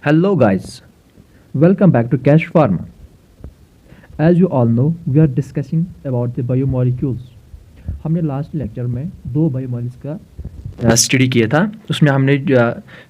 Hello guys, welcome back to Cash Pharma. As you all know, we are discussing about the biomolecules. हमने last lecture में दो biomolecules का study किया था। उसमें हमने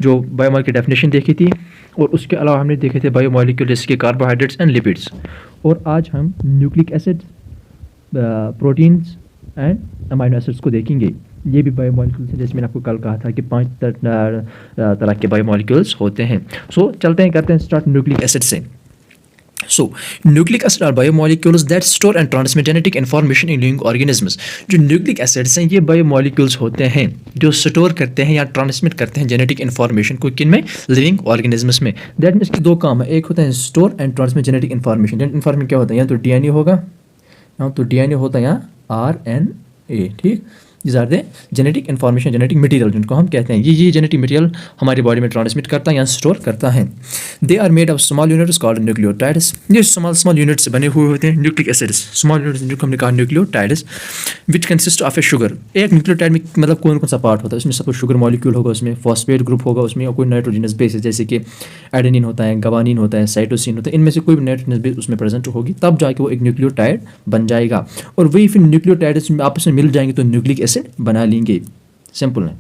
जो बायोमोल की डेफिनेशन देखी थी और उसके अलावा हमने देखे थे बायोमोलिक्यूल जैसे कि कार्बोहाइड्रेट्स एंड लिपिड्स। और आज हम nucleic acid, proteins and amino acids को देखेंगे। ये भी बायोमोलिक्यूल्स हैं, जैसे मैंने आपको कल कहा था कि 5 तरह के बायोमोलिक्यूल्स होते हैं। सो चलते हैं, करते हैं स्टार्ट न्यूक्लिक एसिड से। So, nucleic acid are biomolecules that store and transmit genetic information in living organisms. जो न्यूक्लिक एसिड्स हैं ये बायोमोलिक्यूल्स होते हैं जो स्टोर करते हैं या ट्रांसमिट करते हैं जेनेटिक इन्फॉर्मेशन को, किन में? लिविंग ऑर्गेनिजम्स में। दैट मीन्स कि दो काम है, एक होता है store and transmit genetic information. Genetic information क्या होता है? या तो डीएनए होगा, या तो डीएनए होता है, या आरएनए। ठीक, These are the genetic information, genetic material जिनको हम कहते हैं। ये जेनेटिक मटेरियल हमारी बॉडी में ट्रांसमिट करता है या स्टोर करता है। They are made of small units called nucleotides. ये स्मॉल यूनिट्स से बने हुए होते हैं न्यूक्लिक एसिड्स। स्मॉल यूनिट्स जिनको हमने कहा nucleotides, which consist of A sugar. एक न्यूक्लियोटाइड में मतलब कौन कौन सा पार्ट होता है? उसमें सपोज शुगर मॉलिक्यूल होगा, उसमें फॉस्फेट ग्रुप होगा, उसमें कोई नाइट्रोजनस बेस जैसे कि एडेनिन होता है, गवानिन होता है, साइटोसिन होता है। इनमें से कोई भी नाइट्रोजनस बेस उसमें प्रेजेंट होगी, तब जाके वो एक न्यूक्लियोटाइड बन जाएगा। और वही फिर न्यूक्लियोटाइड्स आपस में मिल जाएंगे तो न्यूक्लिक एसिड बना लेंगे। सिंपल है।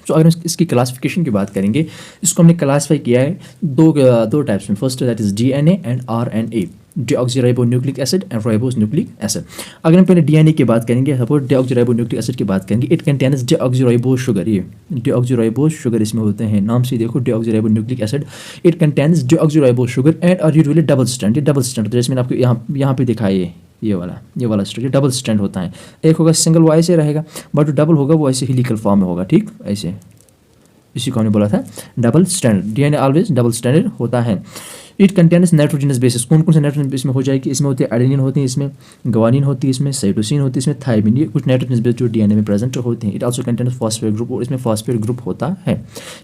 तो अगर इसकी क्लासिफिकेशन की बात करेंगे, इसको हमने क्लासीफाई किया है दो टाइप्स में। First that is DNA and RNA, deoxyribonucleic acid and ribonucleic acid. अगर हम पहले डीएनए की बात करेंगे, सपोज डीऑक्सीराइबोन्यूक्लिक एसिड की बात करेंगे, इट कंटेन्स डीऑक्सीराइबोस शुगर। ये डीऑक्सीराइबोस शुगर इसमें होते हैं, नाम से देखो deoxyribonucleic acid. It contains deoxyribose sugar and are usually double strand. ये डबल स्ट्रैंड जैसे मैंने आपको यहाँ पे दिखाया है, ये वाला स्ट्रक्चर डबल स्ट्रैंड होता है। एक होगा सिंगल, वो ऐसे रहेगा, बट जो डबल होगा वो ऐसे हेलिकल फॉर्म में होगा। ठीक, ऐसे, इसी को हमने बोला था double strand. DNA always double stranded होता है। It contains nitrogenous bases. कौन कौन से नाइट्रोजन बेस में हो जाएगी? इसमें होती है एडेनिन होती है, इसमें गवानिन होती है, इसमें साइटोसिन होती है, इसमें थायमिन। ये कुछ नाइट्रोजनस बेस जो डीएनए में प्रेजेंट होते हैं। It also contains phosphate group, और इसमें फॉस्फेट ग्रुप होता है।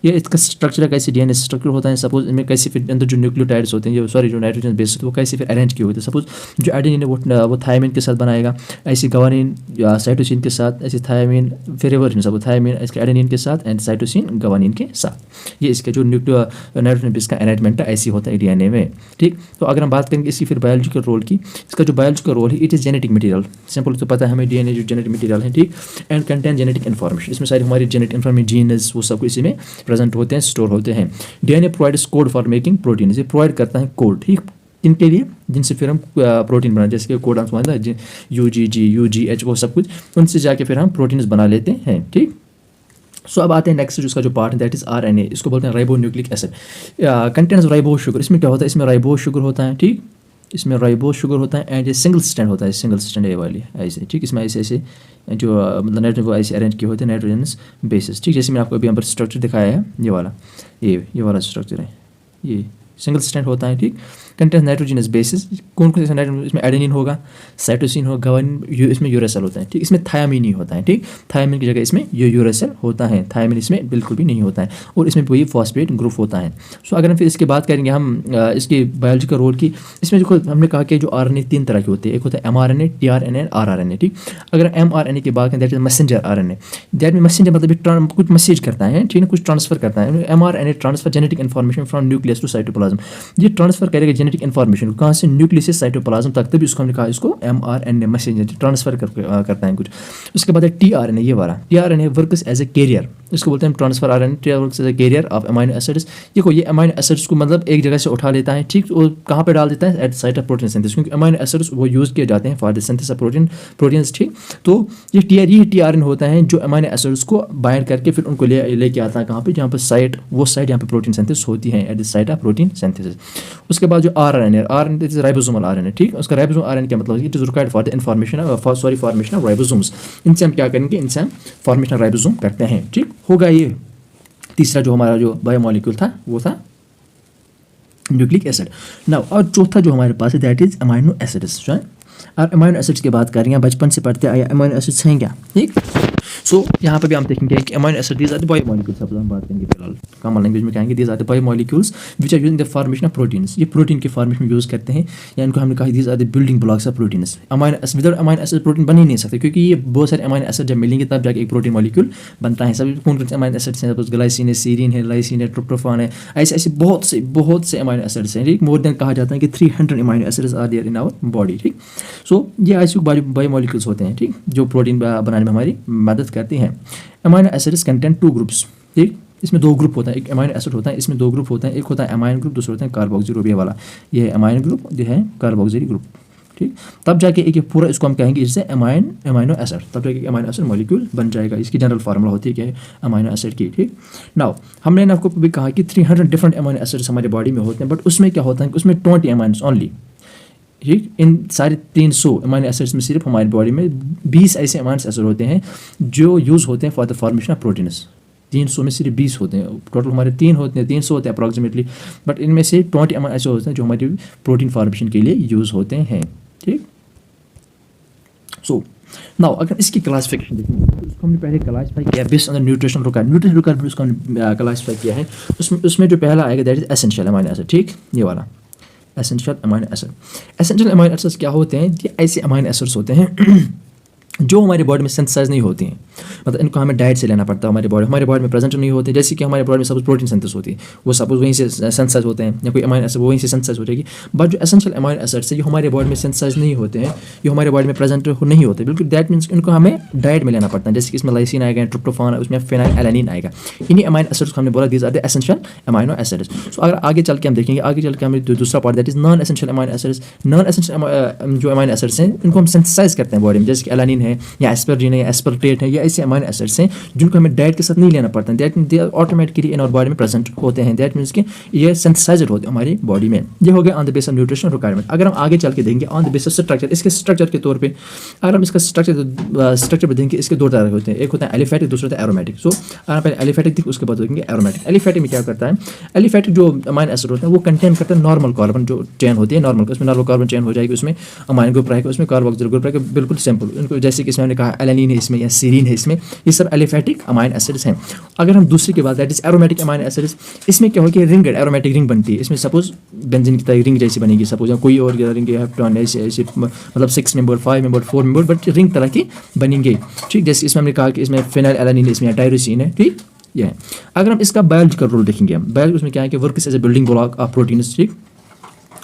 ये इसका स्ट्रक्चर कैसे डीएनए स्ट्रक्चर होता है, सपोज इनमें कैसे फिर अंदर जो न्यूक्लियोटाइड्स होते हैं, जो नाइट्रोजन बेस होते हैं वो कैसे फिर अरेंज किए होते हैं। सपोज जो एडेनिन है वो थायमिन के साथ बनाएगा, ऐसे गवानिन या साइटोसिन के साथ, ऐसे थायमिन फिर रिवर्स में, सब थायमिन इसके एडेनिन के साथ एंड साइटोसिन गवानिन के साथ। ये इसका जो नाइट्रोजन बेस का अरेंजमेंट है ऐसी होता है डीएनए में। ठीक, तो अगर हम बात करेंगे इसकी फिर बायोलॉजिकल रोल की, इसका जो बायोलॉजिकल रोल है, it is genetic material. Simple तो पता है हमें डीएनए जो जेनेटिक मटेरियल है। ठीक, एंड कंटेन जेनेटिक इन्फॉर्मेशन। इसमें सारी हमारी जेनेटिक इन्फॉर्मेशन, जीन्स, वो सब इसी में प्रेजेंट होते हैं, स्टोर होते हैं। DNA provides code for making protein. ये प्रोवाइड करता है कोड। ठीक, किनके लिए? जिनसे फिर हम प्रोटीन बनाते हैं, जैसे कि कोड हम समझते हैं UGG, UGH, वो सब कुछ, उनसे जाके फिर हम प्रोटीन्स बना लेते हैं। ठीक, सो अब आते हैं नेक्स्ट उसका जो पार्ट है, दैट इज आरएनए। इसको बोलते हैं ribonucleic acid. Contains ribose sugar. इसमें क्या होता है? इसमें राइबोस शुगर होता है। ठीक, इसमें राइबोस शुगर होता है एंड ये सिंगल स्ट्रैंड होता है, सिंगल स्ट्रैंड ये वाली ऐसे। ठीक, इसमें ऐसे ऐसे जो मतलब नाइट्रोजन को ऐसे अरेंज किए होते हैं, नाइट्रोजनस बेसिस। ठीक, जैसे मैंने आपको अभी यहाँ पर स्ट्रक्चर दिखाया है, ये वाला स्ट्रक्चर है, ये सिंगल स्ट्रैंड होता है। ठीक, कंटेन्स नाइट्रोजनस बेसिस। कौन कौन से नाइट्रोजन? इसमें एडेनिन होगा, साइटोसिन होगा, गवानिन, इसमें यूरेसिल होता है। ठीक, इसमें थायमिन ही होता है। ठीक, थायमिन की जगह इसमें यूरेसिल होता है, थायमिन इसमें बिल्कुल भी नहीं होता है, और इसमें वही फॉस्फेट ग्रुप होता है। सो अगर हम फिर इसकी बात करेंगे हम इसकी बायोलॉजिकल रोल की, इसमें जो हमने कहा कि जो आरएनए 3 तरह के होते हैं, एक होता है mRNA, tRNA, RRNA। ठीक, अगर mRNA की बात करें, that is messenger RNA. That mean messenger मतलब कुछ मैसेज करता है, ठीक है, कुछ ट्रांसफर करता है। mRNA transfer genetic information from nucleus to cytoplasm. ये ट्रांसफर करेगा जेनेटिक इन्फॉर्मेशन कहाँ से? न्यूक्लियस से साइटोप्लाज्म तक, तभी उसको हमने कहा इसको mRNA मैसेंजर ट्रांसफर करता है कुछ। उसके बाद है tRNA, ये वाला tRNA works as a carrier. इसको बोलते हैं transfer RNA works as a carrier of amino acids. देखो ये अमाइनो एसिड्स को मतलब एक जगह से उठा लेता है। ठीक, और कहाँ पे डाल देता है? At site of protein synthesis, क्योंकि अमाइनो एसिड्स वो यूज़ किए जाते हैं for the synthesis of proteins. ठीक, तो ये tRNA होता है जो अमाइनो एसिड्स को बाइंड करके फिर उनको लेके आता है कहाँ पे? जहाँ पर साइट, वो साइट यहाँ पे प्रोटीन सिंथेसिस होती है, at the site of protein synthesis. उसके बाद जो आरएनए इज राइबोसोमल आरएनए। ठीक, उसका राइबोसोमल आरएनए क्या मतलब है? It is required for the formation of ribosomes. इनसे हम क्या करेंगे? इनसे हम फॉर्मेशन ऑफ राइबोसोम करते हैं। ठीक, होगा ये तीसरा जो हमारा जो बायोमोलिक्यूल था वो था न्यूक्लिक एसिड। नाउ और चौथा जो हमारे पास है दैट इज अमाइनो एसिड्स। और अमाइनो एसिड्स की बात कर रही हैं, बचपन से पढ़ते आए अमाइनो एसिड्स हैं क्या? ठीक, सो यहाँ पे भी हम देखेंगे कि amino acid these are the biomolecules, अब हम बात करेंगे फिलहाल कॉमन लैंग्वेज में कहेंगे these are the biomolecules which are using the formation of proteins, ये प्रोटीन के फॉर्मेशन में यूज़ करते हैं, या इनको हमने कहा these are the building blocks of proteins. Without amino acid protein बन ही नहीं सकते, क्योंकि ये बहुत सारे अमाइनो एसिड जब मिलेंगे तब जाके एक प्रोटीन मॉलिक्यूल बनता है। सभी कौन कौन से अमाइनो एसिड्स हैं, सपोज ग्लाइसिन है, सीरीन है, लाइसिन है, ट्रिप्टोफान है, ऐसे ऐसे बहुत से अमाइनो एसिड्स हैं, ठीक। मोर देन कहा जाता है कि 300 amino acids are there in our body, ठीक। सो ये ऐसे बायोमोलिक्यूल्स होते हैं, ठीक, जो प्रोटीन बनाने में हमारी मदद करती हैं। अमाइनो एसिड्स कंटेन 2 ग्रुप्स, ठीक, इसमें 2 ग्रुप होता है, एक अमाइनो एसिड होता है, इसमें 2 ग्रुप होते हैं, एक होता है अमाइन ग्रुप, दूसरा होता है कार्बोक्सिल ग्रुप, ये वाला, ये है अमाइन ग्रुप, ये है कार्बोक्सिल ग्रुप, ठीक। तब जाके एक पूरा इसको हम कहेंगे इससे अमाइनो एसिड, तब जाके अमाइनो एसिड मॉलिक्यूल बन जाएगा। इसकी जनरल फार्मूला होती है कि अमाइनो एसिड की, ठीक। नाउ हमने आपको भी कहा कि 300 डिफरेंट अमाइनो एसिड्स हमारी बॉडी में होते हैं, बट उसमें क्या होता है कि उसमें 20 अमाइनस ओनली, ठीक। इन सारे 300 अमाइनो एसिड्स में सिर्फ हमारी बॉडी में 20 ऐसे अमाइनो एसिड होते हैं जो यूज़ होते हैं for the formation of proteins. 300 में सिर्फ 20 होते हैं, टोटल हमारे 300 होते हैं अप्रॉक्सीमेटली, बट इनमें से 20 अमाइनो ऐसे होते हैं जो हमारी प्रोटीन फॉर्मेशन के लिए यूज़ होते हैं, ठीक। सो नाउ अगर इसकी क्लासिफिकेशन देखेंगे तो उसको हमने पहले क्लासिफाई किया based on the nutritional requirement, उसको हमने क्लासिफाई किया है। उसमें जो पहला आएगा that is essential amino acid, ठीक, ये वाला essential amino acid. Essential amino acids क्या होते हैं, ये ऐसे अमाइनो एसिड्स होते हैं जो हमारी बॉडी में सिंथेसाइज नहीं होती हैं, मतलब इनको हमें डाइट से लेना पड़ता है, हमारे बॉडी में प्रेजेंट नहीं होते। जैसे कि हमारे बॉडी में सपोज प्रोटीन सिंथेसिस होती है, वो सपोज वहीं से सिंथेसाइज होते हैं, या कोई अमाइनो एसिड वहीं से सिंथेसाइज हो जाएगी। बट जो एसेंशियल अमाइनो एसिड्स है, ये हमारे बॉडी में सिंथेसाइज नहीं होते हैं, ये हमारे बॉडी में प्रेजेंट नहीं होते बिल्कुल, दैट मीन्स इनको हमें डाइट में लेना पड़ता है। जैसे कि इसमें लाइसिन आएगा, ट्रिप्टोफान, उसमें फेनिलएलैनिन आएगा, इन्हीं अमाइनो एसिड्स को हमने बोला these are the essential amino acids. So अगर आगे चल के हम देखेंगे, आगे चल के हमें दूसरा part that is non essential amino acids. Non essential जो अमाइनो एसिड्स हैं इनको हम सिंथेसाइज करते हैं बॉडी में, जैसे कि एलानिन है, या एस्परजिन है, या एस्परटेट है, या ऐसे अमाइनो एसिड्स हैं जिनको हमें डाइट के साथ नहीं लेना पड़ता है, that means they are automatically in our body में प्रेजेंट होते हैं, दैट मींस कि ये सिंथेसाइज्ड होते हैं हमारी बॉडी में। ये हो गया on the basis of nutritional requirement. अगर हम आगे चल के देखेंगे ऑन द बेसिस स्ट्रक्चर, इसके स्ट्रक्चर के तौर पे अगर हम इसका स्ट्रक्चर देखेंगे, इसके 2 तरह होते हैं, एक होता है एलिफैटिक, दूसरा होता है एरोमेटिक। सो अगर पहले एलिफैटिक देखें उसके बाद देखेंगे एरोमेटिक। एलिफैटिक में क्या करता है, एलिफैटिक जो अमाइनो एसिड होते हैं वो कंटेन करता है नॉर्मल कार्बन जो चेन होती है, नॉर्मल, उसमें नॉर्मल कार्बन चेन हो जाएगी, उसमें अमाइनो ग्रुप रहेगा, उसमें कार्बोक्सिल ग्रुप रहेगा, बिल्कुल सिंपल। उनको जैसे कि इसमें हमने कहा एलानिन है इसमें, या सीरीन है इसमें, ये सब एलिफैटिक अमाइनो एसिड्स हैं। अगर हम दूसरी की बात that is aromatic amino acids, इसमें क्या होगी, रिंग एरोमेटिक रिंग बनती है, इसमें सपोज बेंजीन की तरह रिंग जैसी बनेगी, सपोज, या कोई और रिंग हेप्टोन ऐसे मतलब 6 member, 5 member, 4 member, but ring तरह की बनेंगे, ठीक। जैसे इसमें हमने कहा कि इसमें फेनिलएलैनिन है, इसमें टायरोसिन है, ठीक, ये है। अगर हम इसका बायोलॉजिकल रोल देखेंगे, हम बायोलॉजी उसमें क्या है कि work as a building block of proteins, ठीक।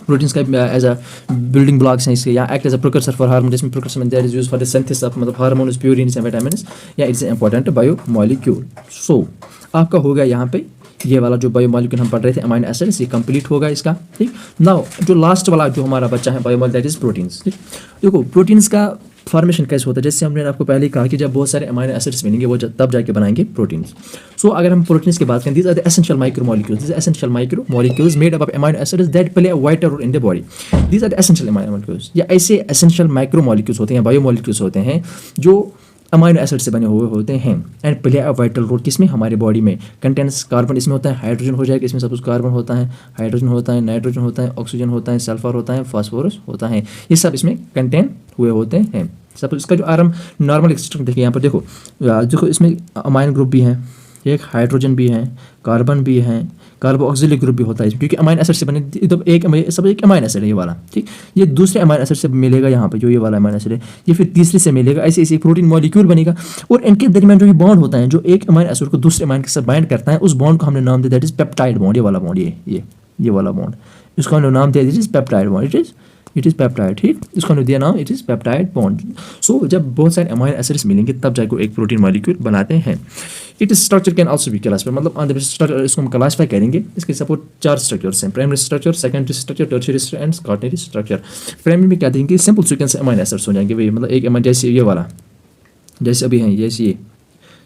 प्रोटीन्स का एज अ बिल्डिंग ब्लॉक्स हैं इसके, या act as a precursor for hormone, जिसमें precursor that is use for the synthesis of मतलब हार्मोन्स, प्यूरिन्स एंड विटामिन्स, या इट्स इंपॉर्टेंट बायोमोलिक्यूल। सो आपका हो गया यहाँ पे ये वाला जो बायोमोलिक्यूल हम पढ़ रहे थे अमाइनो एसिड्स, ये कंप्लीट होगा इसका, ठीक। नाउ जो लास्ट वाला जो हमारा बच्चा है बायोमोलिक्यूल दैट इज प्रोटीन्स, ठीक। देखो प्रोटीन्स का फॉर्मेशन कैसे होता है, जैसे हमने आपको पहले ही कहा कि जब बहुत सारे अमाइनो एसिड्स मिलेंगे वो तब जाके बनाएंगे प्रोटीन्स। सो अगर हम प्रोटीन्स की बात करें, these are the essential micromolecules, these essential micromolecules made up of amino acids that play a vital role in the body. These are the essential micromolecules, या ऐसे एसेंशियल माइक्रोमोलिक्यूल्स होते हैं, बायोमोलिक्यूल्स होते हैं जो अमाइनो एसिड से बने हुए होते हैं, and play a vital role किसमें, हमारी बॉडी में। कंटेंस कार्बन इसमें होता है, हाइड्रोजन हो जाएगा, इसमें सपोज कार्बन होता है, हाइड्रोजन होता है, नाइट्रोजन होता है, ऑक्सीजन होता है, सल्फर होता है, फास्फोरस होता है, ये सब इसमें कंटेन हुए होते हैं। सपोज इसका जो आरम नॉर्मल स्ट्रक्चर देखिए, यहाँ पर देखो इसमें अमाइन ग्रुप भी है, एक हाइड्रोजन भी है, कार्बन भी है, कार्बोक्सिलिक ग्रुप भी होता है, क्योंकि अमाइन एसिड से बने तो एक अमाइन एसिड है ये वाला, ठीक। ये दूसरे अमाइन एसिड से मिलेगा यहाँ पे, जो ये वाला अमाइन एसिड है ये फिर तीसरे से मिलेगा, ऐसे ऐसे प्रोटीन मॉलिक्यूल बनेगा, और इनके दरमियान जो ये बॉन्ड होता है, जो एक अमाइन एसिड को दूसरे अमाइन के साथ बाइंड करता है, उस बॉन्ड को हमने नाम दिया दैट इज पेप्टाइड बॉन्ड। ये वाला बॉन्ड, ये वाला बॉन्ड, इसको हमने नाम दिया this is peptide bond, it is peptide, ठीक। इसको हमने दिया नाम इट इज़ पेप्टाइड बॉन्ड। सो जब बहुत सारे अमाइनो एसिड्स मिलेंगे तब जाकर एक प्रोटीन मॉलिक्यूल बनाते हैं। It is structure can also be classified, मतलब ऑन द बेसिस स्ट्रक्चर इसको हम क्लासिफाई करेंगे। इसके सपोर्ट 4 स्ट्रक्चर्स हैं, primary structure, secondary structure, tertiary structure and quaternary structure. Primary में क्या देंगे, सिंपल सीक्वेंस अमाइनो एसिड्स हो जाएंगे भाई, मतलब एक अमाइनो जैसे ये वाला, जैसे अभी हैं जैसे ये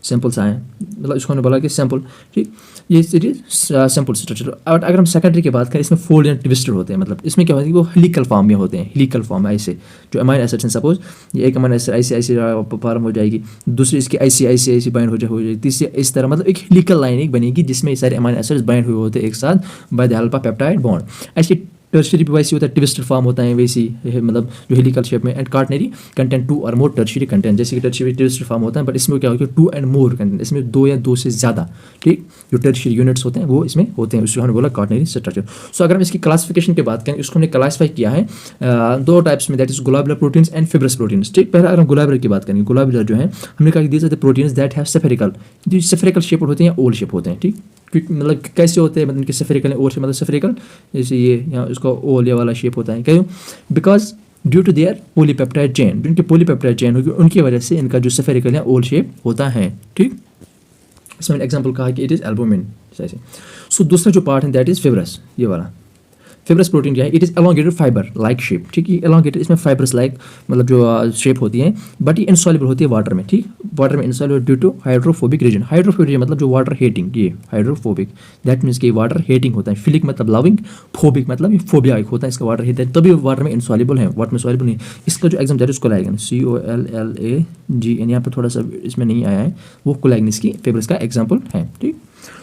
सिंपल सा है, मतलब इसको हमने बोला कि सिंपल, ठीक। ये सिंपल स्ट्रक्चर। और अगर हम सेकेंडरी की बात करें, इसमें फोल्ड एंड ट्विस्टेड होते हैं, मतलब इसमें क्या होता है कि वो हेलिकल फॉर्म में होते हैं, हेलिकल फॉर्म है ऐसे जो अमाइनो एसिड्स हैं। सपोज ये एक अमाइनो एसिड ऐसे फॉर्म हो जाएगी, दूसरी इसकी ऐसी बाइंड हो जाएगी, तीसरी इस तरह, मतलब एक हेलिकल लाइन एक बनेगी जिसमें सारे अमाइनो एसिड्स बाइंड हुए होते हैं एक साथ by the help of peptide bond. ऐसी टर्शियरी भी वैसे होता है, ट्विस्टेड फॉर्म होता है वैसी, मतलब जो हेलिकल शेप में। एंड कार्टनरी कंटेंट 2 और मोर टर्शियरी कंटेंट, जैसे कि टर्शियरी ट्विस्टेड फॉर्म होता है, बट इसमें क्या होगा 2 एंड मोर कंटेंट, इसमें 2 या 2 से ज़्यादा, ठीक, जो टर्शियरी यूनिट्स होते हैं वो इसमें होते हैं, उसको हमने बोला कार्टनरी स्ट्रक्चर। सो अगर हम इसकी क्लासिफिकेशन की बात करें, इसको हमने क्लासीफाई किया है 2 टाइप्स में, that is globular proteins and fibrous proteins, ठीक। पहले अगर हम ग्लोबुलर की बात करेंगे, ग्लोबुलर जो है हमने कहा कि these are the proteins that have spherical, जो स्फेरिकल शेप होते हैं या ओवल शेप होते हैं, ठीक। मतलब कैसे होते हैं, मतलब इनके स्फेरिकल ओवल शेप, मतलब स्फेरिकल जैसे ये यहाँ इसका ओवल ये वाला शेप होता है, क्यों? Because due to their polypeptide chain, जिनके पॉलीपेप्टाइड चेन होगी उनकी वजह से इनका जो स्फेरिकल या ओवल शेप होता है, ठीक। इसमें मैंने एग्जाम्पल कहा कि इट इज़ एल्बुमिन जैसे। सो दूसरा जो पार्ट है दैट इज फिब्रस, ये वाला फिब्रस प्रोटीन क्या है, it is elongated fibre like shape, ठीक। ये एलोंगेटेड, इसमें फाइबर्स लाइक मतलब जो शेप होती है, बट ये इनसॉल्युबल होती है वाटर में, ठीक। वाटर में insoluble due to hydrophobic region, hydrophobic मतलब जो वाटर हेटिंग, ये हाइड्रोफोबिक दैट मीन्स कि वाटर हेटिंग होता है, फिलिक मतलब लविंग, फोबिक मतलब ये फोबिया एक होता है, इसका वाटर हेट है, तभी वाटर में इनसॉल्युबल है, वाटर में सॉल्युबल नहीं। इसका जो एग्जाम दैट इज कोलैगन, COLLAGN, यहाँ पर थोड़ा सा इसमें नहीं आया है, वो कोलैगन इसकी फिब्रस का एग्जाम्पल है, ठीक।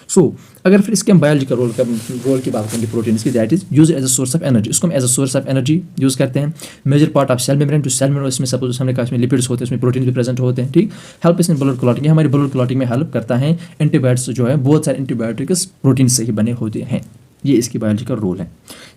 सो अगर फिर इसके हम बायोलॉजिकल रोल की बात करेंगे प्रोटीन की, that is use as a source of energy, इसको हम as a source of energy use करते हैं। Major part of cell membrane, जो सेल मेम्ब्रेन इसमें सपोज हमने कहा इसमें लिपिड्स होते हैं, इसमें प्रोटीन भी प्रेजेंट होते हैं, ठीक। हेल्प इस इन ब्लड क्लॉटिंग, हमारी ब्लड क्लॉटिंग में हेल्प करता है। एंटीबायोटिक्स जो है बहुत सारे एंटीबायोटिक्स प्रोटीन से ही बने होते हैं, ये इसकी बायोलॉजिकल रोल है।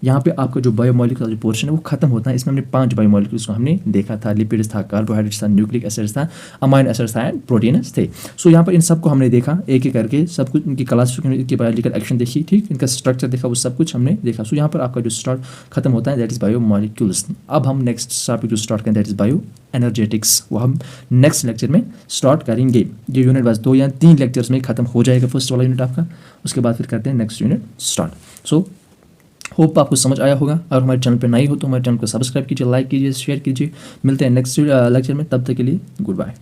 यहाँ पे आपका जो बायोमोलिकुलर पोर्शन है वो खत्म होता है, इसमें हमने 5 बायोमोलिक्यूल्स को हमने देखा था, लिपिड्स था, कार्बोहाइड्रेट्स था, न्यूक्लिक एसिड्स था, अमाइनो एसिड्स था एंड प्रोटीन्स थे। सो यहाँ पर इन सबको हमने देखा एक एक करके, सब कुछ इनकी क्लासिफिकेशन, इनकी बायोलॉजिकल एक्शन देखी, ठीक, इनका स्ट्रक्चर देखा, वो सब कुछ हमने देखा। सो यहाँ पर आपका जो स्टार्ट खत्म होता है दैट इज बायोमोलिक्यूल्स। अब हम नेक्स्ट टॉपिक जो स्टार्ट करें दैट इज बायो एनर्जेटिक्स, वो हम नेक्स्ट लेक्चर में स्टार्ट करेंगे। ये यूनिट बस 2 या 3 लेक्चर्स में खत्म हो जाएगा, फर्स्ट वाला यूनिट आपका, उसके बाद फिर करते हैं next unit start. So hope आपको समझ आया होगा। अगर हमारे चैनल पे नए हो तो हमारे चैनल को सब्सक्राइब कीजिए, लाइक कीजिए, शेयर कीजिए। मिलते हैं नेक्स्ट लेक्चर में, तब तक के लिए गुड बाय।